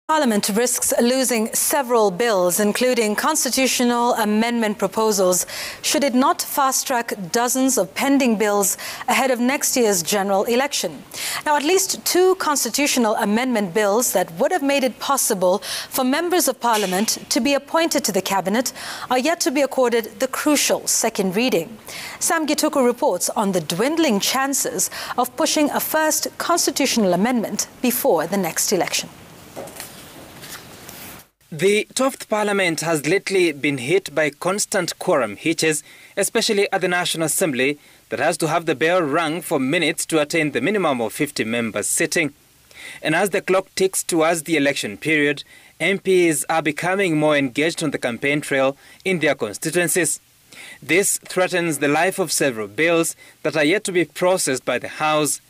Parliament risks losing several bills, including constitutional amendment proposals, should it not fast-track dozens of pending bills ahead of next year's general election. Now, at least two constitutional amendment bills that would have made it possible for members of Parliament to be appointed to the Cabinet are yet to be accorded the crucial second reading. Sam Gituku reports on the dwindling chances of pushing a first constitutional amendment before the next election. The 12th Parliament has lately been hit by constant quorum hitches, especially at the National Assembly, that has to have the bell rung for minutes to attain the minimum of 50 members sitting. And as the clock ticks towards the election period, MPs are becoming more engaged on the campaign trail in their constituencies. This threatens the life of several bills that are yet to be processed by the House.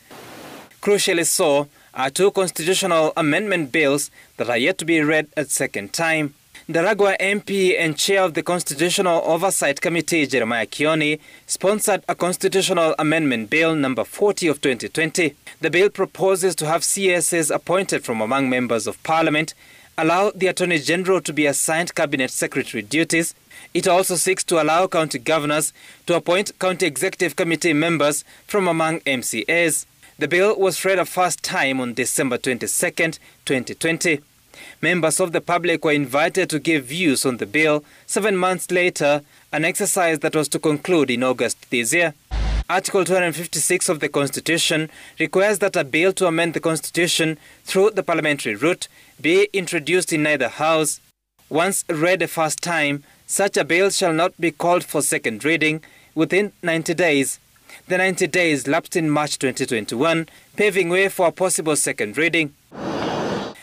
Crucially so are two constitutional amendment bills that are yet to be read a second time. Daragwa MP and Chair of the Constitutional Oversight Committee, Jeremiah Kioni, sponsored a constitutional amendment bill number 40 of 2020. The bill proposes to have CSs appointed from among members of Parliament, allow the Attorney General to be assigned Cabinet Secretary duties. It also seeks to allow county governors to appoint County Executive Committee members from among MCAs. The bill was read a first time on December 22nd, 2020. Members of the public were invited to give views on the bill 7 months later, an exercise that was to conclude in August this year. Article 256 of the Constitution requires that a bill to amend the Constitution through the parliamentary route be introduced in neither house. Once read a first time, such a bill shall not be called for second reading within 90 days. The 90 days lapsed in March 2021, paving way for a possible second reading.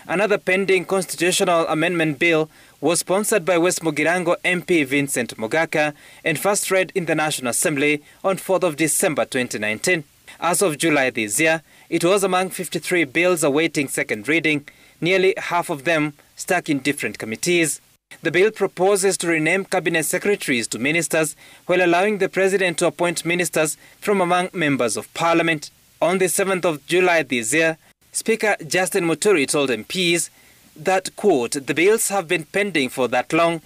Another pending constitutional amendment bill was sponsored by West Mugirango MP Vincent Mogaka and first read in the National Assembly on 4th of December 2019. As of July this year, it was among 53 bills awaiting second reading, nearly half of them stuck in different committees. The bill proposes to rename cabinet secretaries to ministers while allowing the president to appoint ministers from among members of Parliament. On the 7th of July this year, Speaker Justin Muturi told MPs that, quote, the bills have been pending for that long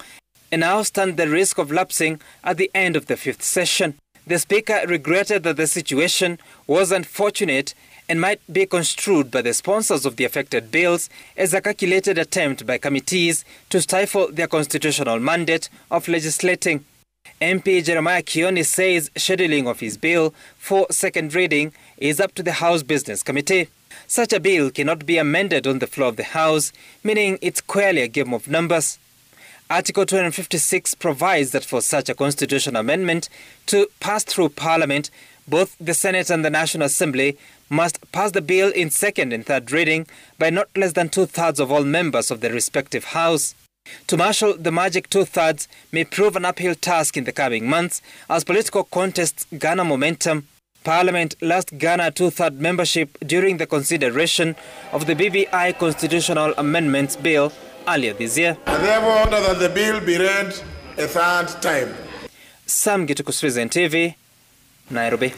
and now stand the risk of lapsing at the end of the fifth session. The Speaker regretted that the situation was unfortunate and might be construed by the sponsors of the affected bills as a calculated attempt by committees to stifle their constitutional mandate of legislating. MP Jeremiah Kioni says scheduling of his bill for second reading is up to the House Business Committee. Such a bill cannot be amended on the floor of the House, meaning it's clearly a game of numbers. Article 256 provides that for such a constitutional amendment to pass through Parliament, both the Senate and the National Assembly must pass the bill in second and third reading by not less than 2/3 of all members of the respective House. To marshal the magic 2/3 may prove an uphill task in the coming months as political contests garner momentum. Parliament last garnered 2/3 membership during the consideration of the BBI Constitutional Amendments Bill earlier this year. I therefore order that the bill be read a third time. Sam Gituku, Vincent TV, Nairobi.